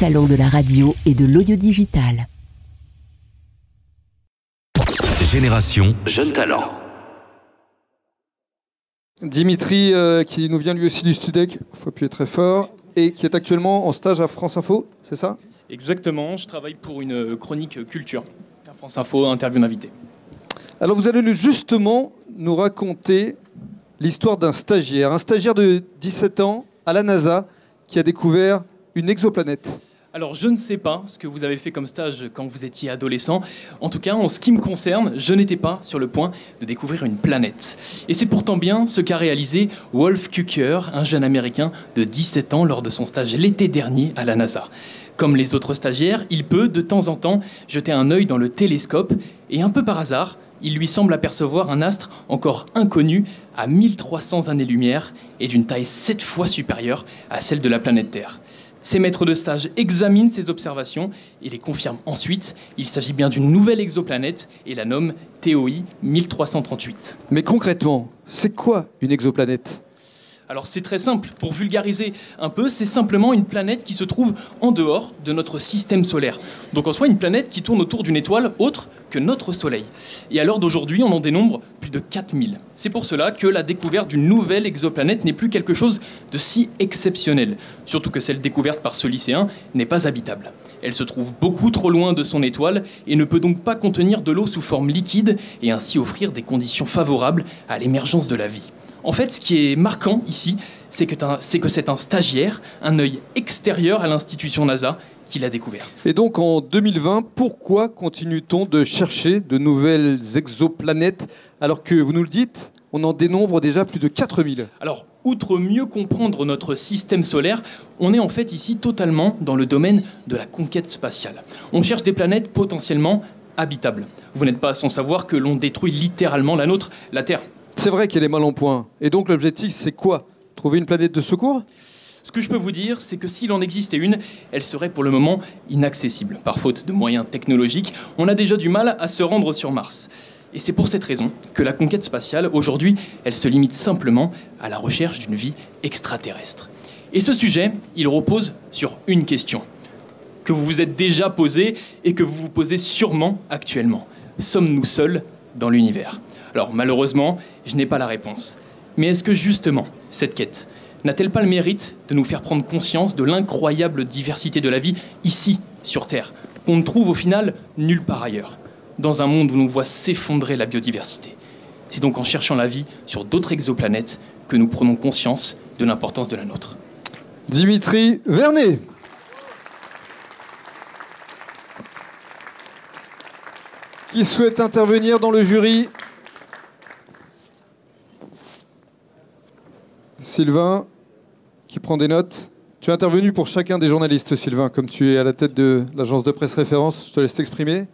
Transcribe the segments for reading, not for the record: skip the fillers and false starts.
salon de la radio et de l'audio digital. Génération Jeune Talent. Dimitri, qui nous vient lui aussi du Studec, il faut appuyer très fort, et qui est actuellement en stage à France Info, c'est ça ? Exactement, je travaille pour une chronique culture. À France Info, interview d'invité. Alors vous allez justement nous raconter l'histoire d'un stagiaire de 17 ans à la NASA qui a découvert une exoplanète. Alors je ne sais pas ce que vous avez fait comme stage quand vous étiez adolescent. En tout cas, en ce qui me concerne, je n'étais pas sur le point de découvrir une planète. Et c'est pourtant bien ce qu'a réalisé Wolf Kucker, un jeune Américain de 17 ans lors de son stage l'été dernier à la NASA. Comme les autres stagiaires, il peut de temps en temps jeter un œil dans le télescope et un peu par hasard, il lui semble apercevoir un astre encore inconnu à 1300 années-lumière et d'une taille 7 fois supérieure à celle de la planète Terre. Ses maîtres de stage examinent ces observations et les confirment ensuite. Il s'agit bien d'une nouvelle exoplanète et la nomment TOI 1338. Mais concrètement, c'est quoi une exoplanète ? Alors c'est très simple, pour vulgariser un peu, c'est simplement une planète qui se trouve en dehors de notre système solaire. Donc en soi une planète qui tourne autour d'une étoile autre que notre Soleil. Et à l'heure d'aujourd'hui, on en dénombre plus de 4000. C'est pour cela que la découverte d'une nouvelle exoplanète n'est plus quelque chose de si exceptionnel. Surtout que celle découverte par ce lycéen n'est pas habitable. Elle se trouve beaucoup trop loin de son étoile et ne peut donc pas contenir de l'eau sous forme liquide et ainsi offrir des conditions favorables à l'émergence de la vie. En fait, ce qui est marquant ici, c'est que c'est un stagiaire, un œil extérieur à l'institution NASA, qui l'a découverte. Et donc en 2020, pourquoi continue-t-on de chercher de nouvelles exoplanètes alors que, vous nous le dites, on en dénombre déjà plus de 4000 ? Alors, outre mieux comprendre notre système solaire, on est en fait ici totalement dans le domaine de la conquête spatiale. On cherche des planètes potentiellement habitables. Vous n'êtes pas sans savoir que l'on détruit littéralement la nôtre, la Terre. C'est vrai qu'elle est mal en point. Et donc l'objectif, c'est quoi ? Trouver une planète de secours ? Ce que je peux vous dire, c'est que s'il en existait une, elle serait pour le moment inaccessible. Par faute de moyens technologiques, on a déjà du mal à se rendre sur Mars. Et c'est pour cette raison que la conquête spatiale, aujourd'hui, elle se limite simplement à la recherche d'une vie extraterrestre. Et ce sujet, il repose sur une question que vous vous êtes déjà posée et que vous vous posez sûrement actuellement. Sommes-nous seuls dans l'univers ? Alors malheureusement, je n'ai pas la réponse. Mais est-ce que justement, cette quête n'a-t-elle pas le mérite de nous faire prendre conscience de l'incroyable diversité de la vie ici, sur Terre, qu'on ne trouve au final nulle part ailleurs, dans un monde où l'on voit s'effondrer la biodiversité ? C'est donc en cherchant la vie sur d'autres exoplanètes que nous prenons conscience de l'importance de la nôtre. Dimitri Vernet. Qui souhaite intervenir dans le jury ? Sylvain, qui prend des notes. Tu es intervenu pour chacun des journalistes, Sylvain, comme tu es à la tête de l'agence de presse référence. Je te laisse t'exprimer.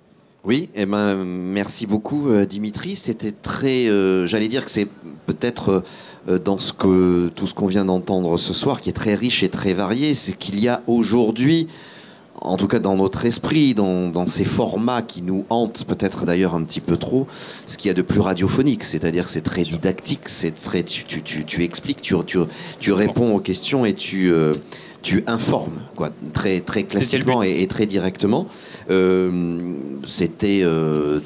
Oui, merci beaucoup, Dimitri. C'était très... j'allais dire que c'est peut-être dans tout ce qu'on vient d'entendre ce soir, qui est très riche et très varié, c'est qu'il y a aujourd'hui, en tout cas dans notre esprit, dans ces formats qui nous hantent peut-être d'ailleurs un petit peu trop, ce qu'il y a de plus radiophonique, c'est-à-dire c'est très didactique, c'est très, tu expliques, tu réponds aux questions et tu informes, quoi, très, très classiquement et très directement. C'était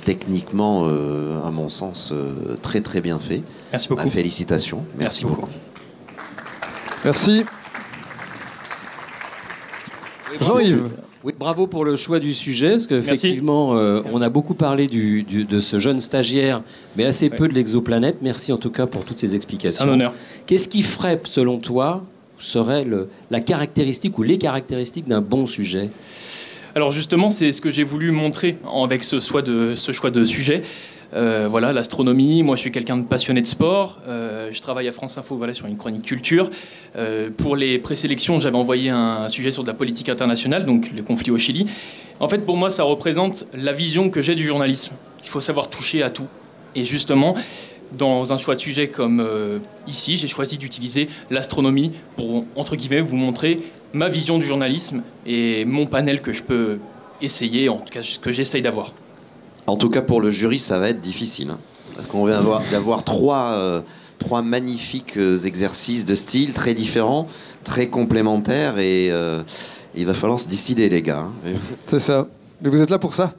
techniquement, à mon sens, très très bien fait. Merci beaucoup. Félicitations. Merci beaucoup. Merci. Jean-Yves. Oui, bravo pour le choix du sujet, parce qu'effectivement, on a beaucoup parlé de ce jeune stagiaire, mais assez peu de l'exoplanète. Merci en tout cas pour toutes ces explications. C'est un honneur. Qu'est-ce qui ferait, selon toi, serait la caractéristique ou les caractéristiques d'un bon sujet ? Alors justement, c'est ce que j'ai voulu montrer avec ce choix de sujet. Voilà, l'astronomie. Moi, je suis quelqu'un de passionné de sport. Je travaille à France Info, sur une chronique culture. Pour les présélections, j'avais envoyé un sujet sur de la politique internationale, donc le conflit au Chili. En fait, pour moi, ça représente la vision que j'ai du journalisme. Il faut savoir toucher à tout. Et justement, dans un choix de sujet comme ici, j'ai choisi d'utiliser l'astronomie pour, entre guillemets, vous montrer ma vision du journalisme et mon panel que je peux essayer, en tout cas, ce que j'essaye d'avoir. En tout cas, pour le jury, ça va être difficile. Parce qu'on vient d'avoir trois magnifiques exercices de style très différents, très complémentaires. Et Il va falloir se décider, les gars. C'est ça. Mais vous êtes là pour ça.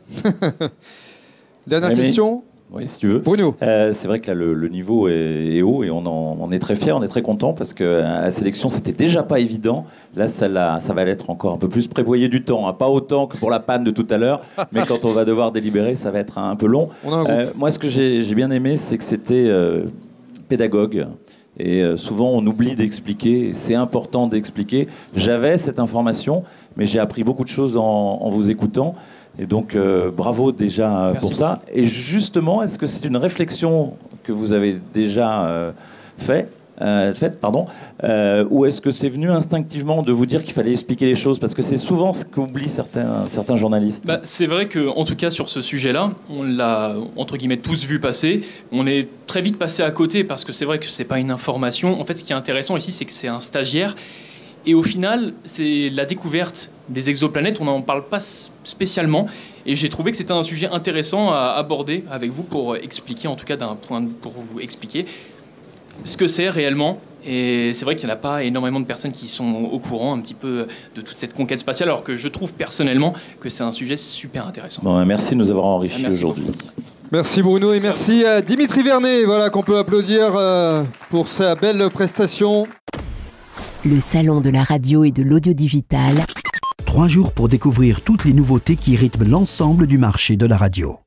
Dernière question. Oui, si tu veux. Bruno. C'est vrai que là, le niveau est haut et on est très fiers, on est très contents parce que la sélection, c'était déjà pas évident. Là, ça va l'être encore un peu plus prévoyé du temps. Hein. Pas autant que pour la panne de tout à l'heure, mais quand on va devoir délibérer, ça va être un peu long. Moi, ce que j'ai bien aimé, c'est que c'était pédagogue. Et souvent, on oublie d'expliquer. C'est important d'expliquer. J'avais cette information, mais j'ai appris beaucoup de choses en vous écoutant. Et donc, bravo déjà pour ça. Et justement, est-ce que c'est une réflexion que vous avez déjà faite, ou est-ce que c'est venu instinctivement de vous dire qu'il fallait expliquer les choses? Parce que c'est souvent ce qu'oublient certains journalistes. C'est vrai qu'en tout cas, sur ce sujet-là, on l'a, entre guillemets, tous vu passer. On est très vite passé à côté parce que c'est vrai que c'est pas une information. En fait, ce qui est intéressant ici, c'est que c'est un stagiaire. Et au final, c'est la découverte des exoplanètes, on n'en parle pas spécialement. Et j'ai trouvé que c'était un sujet intéressant à aborder avec vous pour expliquer, en tout cas pour vous expliquer ce que c'est réellement. Et c'est vrai qu'il n'y en a pas énormément de personnes qui sont au courant un petit peu de toute cette conquête spatiale, alors que je trouve personnellement que c'est un sujet super intéressant. Bon, merci de nous avoir enrichis aujourd'hui. Merci Bruno et merci à Dimitri Vernet, voilà, qu'on peut applaudir pour sa belle prestation. Le salon de la radio et de l'audio digital. 3 jours pour découvrir toutes les nouveautés qui rythment l'ensemble du marché de la radio.